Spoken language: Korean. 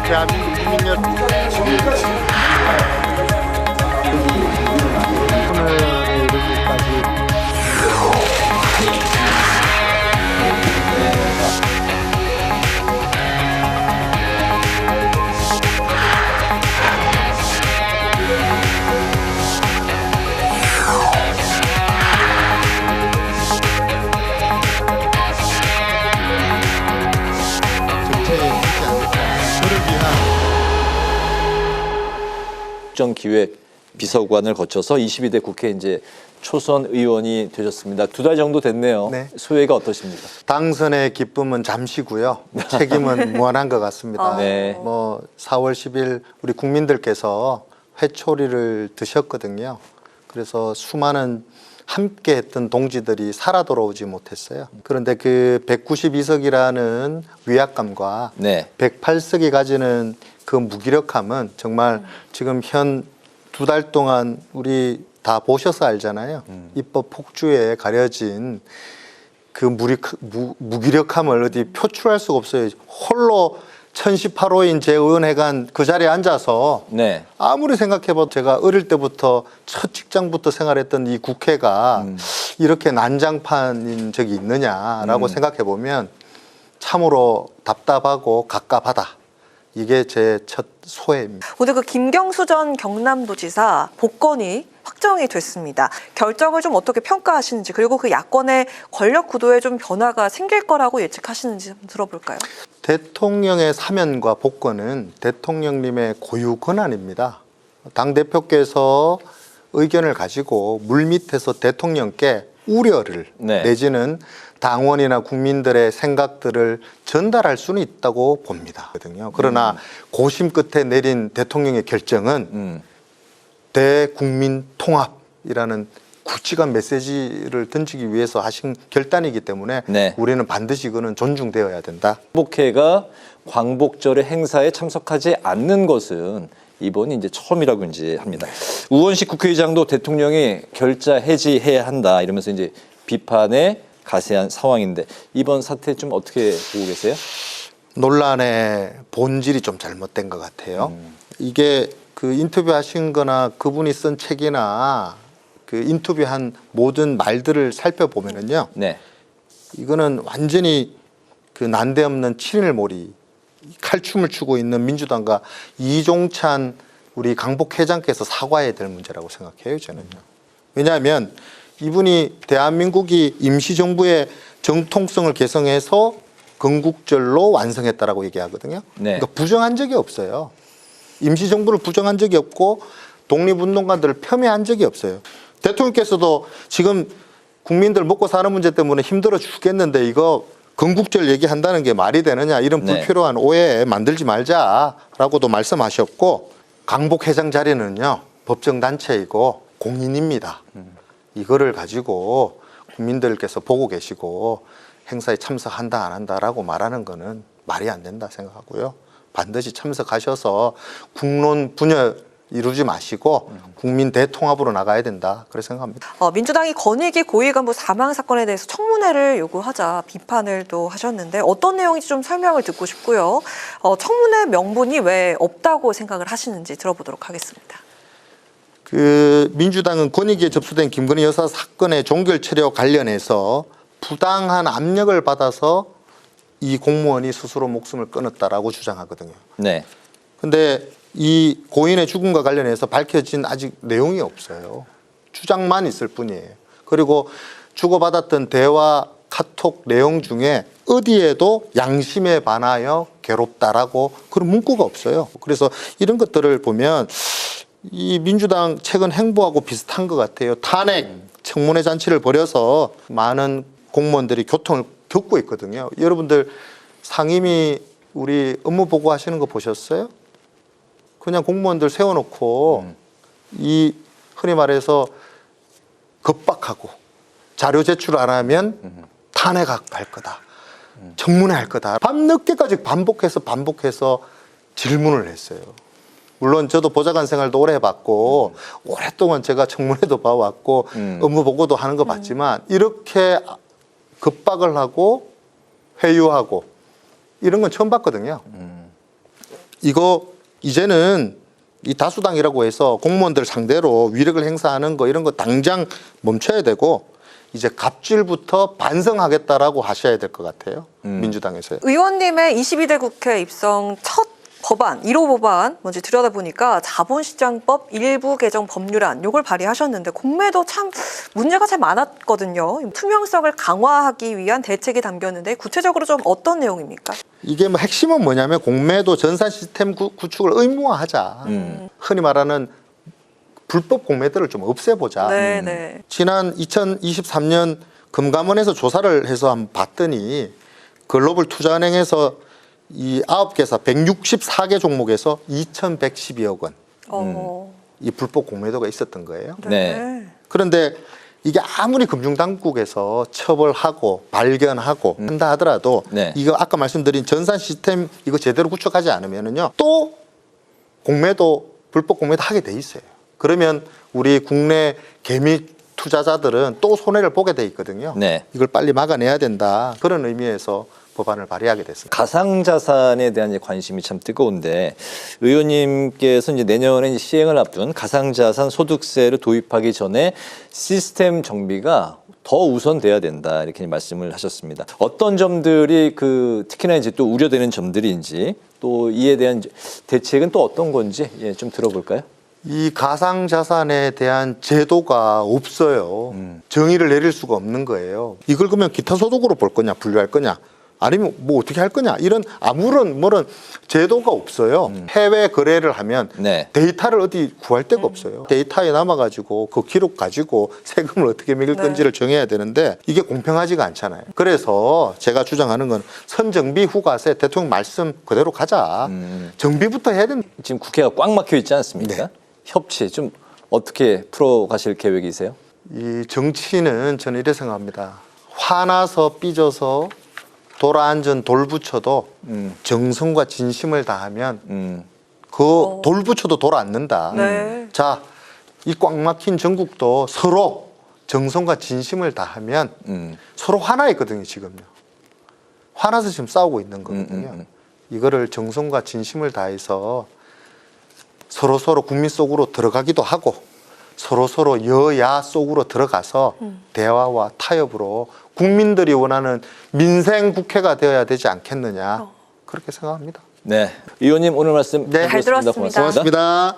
대한민국 국민 여러분, 오늘에 이르기까지 국정기획 비서관을 거쳐서 22대 국회 이제 초선 의원이 되셨습니다. 2달 정도 됐네요. 네. 소회가 어떠십니까? 당선의 기쁨은 잠시고요. 책임은 무한한 것 같습니다. 네. 뭐 4월 10일 우리 국민들께서 회초리를 드셨거든요. 그래서 수많은 함께 했던 동지들이 살아 돌아오지 못했어요. 그런데 그 192석이라는 위압감과 네. 108석이 가지는 그 무기력함은 정말 지금 현 2달 동안 우리 다 보셔서 알잖아요. 입법 폭주에 가려진 그 무기력함을 어디 표출할 수가 없어요. 홀로 1018호인 제 의원회관 그 자리에 앉아서 네. 아무리 생각해봐도 제가 어릴 때부터 첫 직장부터 생활했던 이 국회가 이렇게 난장판인 적이 있느냐라고 생각해보면 참으로 답답하고 갑갑하다. 이게 제 첫 소회입니다. 오늘 그 김경수 전 경남도지사 복권이 확정이 됐습니다. 결정을 좀 어떻게 평가하시는지, 그리고 그 야권의 권력 구도에 좀 변화가 생길 거라고 예측하시는지 한번 들어볼까요? 대통령의 사면과 복권은 대통령님의 고유 권한입니다. 당대표께서 의견을 가지고 물밑에서 대통령께 우려를 네. 내지는 당원이나 국민들의 생각들을 전달할 수는 있다고 봅니다. 그러나 고심 끝에 내린 대통령의 결정은 대국민 통합이라는 굵직한 메시지를 던지기 위해서 하신 결단이기 때문에 네. 우리는 반드시 그는 존중되어야 된다. 국회가 광복절의 행사에 참석하지 않는 것은 이번이 이제 처음이라고 이제 합니다. 우원식 국회의장도 대통령이 결자 해지해야 한다 이러면서 이제 비판에 가세한 상황인데 이번 사태 좀 어떻게 보고 계세요? 논란의 본질이 좀 잘못된 것 같아요. 이게 그 인터뷰하신 거나 그분이 쓴 책이나 그 인터뷰한 모든 말들을 살펴보면은요. 네. 이거는 완전히 그 난데없는 7일몰이 칼춤을 추고 있는 민주당과 이종찬 우리 강복회장께서 사과해야 될 문제라고 생각해요, 저는요. 왜냐하면 이분이 대한민국이 임시정부의 정통성을 개성해서 건국절로 완성했다라고 얘기하거든요. 네. 그러니까 부정한 적이 없어요. 임시정부를 부정한 적이 없고 독립운동가들을 폄훼한 적이 없어요. 대통령께서도 지금 국민들 먹고 사는 문제 때문에 힘들어 죽겠는데 이거 건국절 얘기한다는 게 말이 되느냐, 이런 네. 불필요한 오해 만들지 말자라고도 말씀하셨고, 강복회장 자리는요 법정단체이고 공인입니다. 이거를 가지고 국민들께서 보고 계시고 행사에 참석한다 안 한다라고 말하는 거는 말이 안 된다 생각하고요. 반드시 참석하셔서 국론 분열 이루지 마시고 국민 대통합으로 나가야 된다, 그렇게 생각합니다. 민주당이 권익위 고위 간부 사망 사건에 대해서 청문회를 요구하자 비판을 또 하셨는데 어떤 내용인지 좀 설명을 듣고 싶고요. 청문회 명분이 왜 없다고 생각을 하시는지 들어보도록 하겠습니다. 그 민주당은 권익위에 접수된 김건희 여사 사건의 종결 처리와 관련해서 부당한 압력을 받아서 이 공무원이 스스로 목숨을 끊었다라고 주장하거든요. 네. 근데 이 고인의 죽음과 관련해서 밝혀진 아직 내용이 없어요. 주장만 있을 뿐이에요. 그리고 주고받았던 대화 카톡 내용 중에 어디에도 양심에 반하여 괴롭다라고 그런 문구가 없어요. 그래서 이런 것들을 보면 이 민주당 최근 행보하고 비슷한 것 같아요. 탄핵, 청문회 잔치를 벌여서 많은 공무원들이 고통을 겪고 있거든요. 여러분들 상임위 우리 업무 보고 하시는 거 보셨어요? 그냥 공무원들 세워놓고 이 흔히 말해서 겁박하고 자료 제출 안 하면 탄핵할 거다, 청문회 할 거다, 밤늦게까지 반복해서 질문을 했어요. 물론 저도 보좌관 생활도 오래 해봤고 오랫동안 제가 청문회도 봐왔고 업무 보고도 하는 거 봤지만 이렇게 겁박을 하고 회유하고 이런 건 처음 봤거든요. 이거 이제는 이 다수당이라고 해서 공무원들 상대로 위력을 행사하는 거 이런 거 당장 멈춰야 되고 이제 갑질부터 반성하겠다라고 하셔야 될 것 같아요. 민주당에서요. 의원님의 22대 국회 입성 첫 법안, 1호 법안 먼저 들여다보니까 자본시장법 일부 개정 법률안 요걸 발의하셨는데 공매도 참 문제가 참 많았거든요. 투명성을 강화하기 위한 대책이 담겼는데 구체적으로 좀 어떤 내용입니까? 이게 뭐 핵심은 뭐냐면 공매도 전산 시스템 구축을 의무화하자. 흔히 말하는 불법 공매도를 좀 없애보자. 네, 네. 지난 2023년 금감원에서 조사를 해서 한번 봤더니 글로벌 투자은행에서 이 9개사 164개 종목에서 2,112억 원 이 불법 공매도가 있었던 거예요. 네. 그런데 이게 아무리 금융당국에서 처벌하고 발견하고 한다 하더라도 네. 이거 아까 말씀드린 전산 시스템 이거 제대로 구축하지 않으면은요 또 공매도 불법 공매도 하게 돼 있어요. 그러면 우리 국내 개미 투자자들은 또 손해를 보게 돼 있거든요. 네. 이걸 빨리 막아내야 된다. 그런 의미에서 법안을 발의하게 됐습니다. 가상자산에 대한 이제 관심이 참 뜨거운데 의원님께서 이제 내년에 이제 시행을 앞둔 가상자산 소득세를 도입하기 전에 시스템 정비가 더 우선돼야 된다 이렇게 말씀을 하셨습니다. 어떤 점들이 특히나 이제 또 우려되는 점들인지 또 이에 대한 대책은 또 어떤 건지 좀 들어볼까요? 이 가상자산에 대한 제도가 없어요. 정의를 내릴 수가 없는 거예요. 이걸 그러면 기타 소득으로 볼 거냐, 분류할 거냐, 아니면 뭐 어떻게 할 거냐, 이런 아무런 제도가 없어요. 해외 거래를 하면 네. 데이터를 어디 구할 데가 없어요. 데이터에 남아가지고 그 기록 가지고 세금을 어떻게 매길 건지를 정해야 되는데 이게 공평하지가 않잖아요. 그래서 제가 주장하는 건 선정비 후과세 대통령 말씀 그대로 가자. 정비부터 해야 된다. 지금 국회가 꽉 막혀 있지 않습니까? 네. 협치 좀 어떻게 풀어 가실 계획이세요? 이 정치는 저는 이래 생각합니다. 화나서 삐져서 돌아앉은 돌부처도 정성과 진심을 다하면 그 돌부처도 돌아앉는다. 네. 자, 이 꽉 막힌 전국도 서로 정성과 진심을 다하면 서로 화나 있거든요, 지금요. 화나서 지금 싸우고 있는 거거든요. 이거를 정성과 진심을 다해서 서로 국민 속으로 들어가기도 하고 서로 여야 속으로 들어가서 대화와 타협으로 국민들이 원하는 민생 국회가 되어야 되지 않겠느냐 그렇게 생각합니다. 네, 의원님 오늘 말씀 잘 들었습니다. 고맙습니다.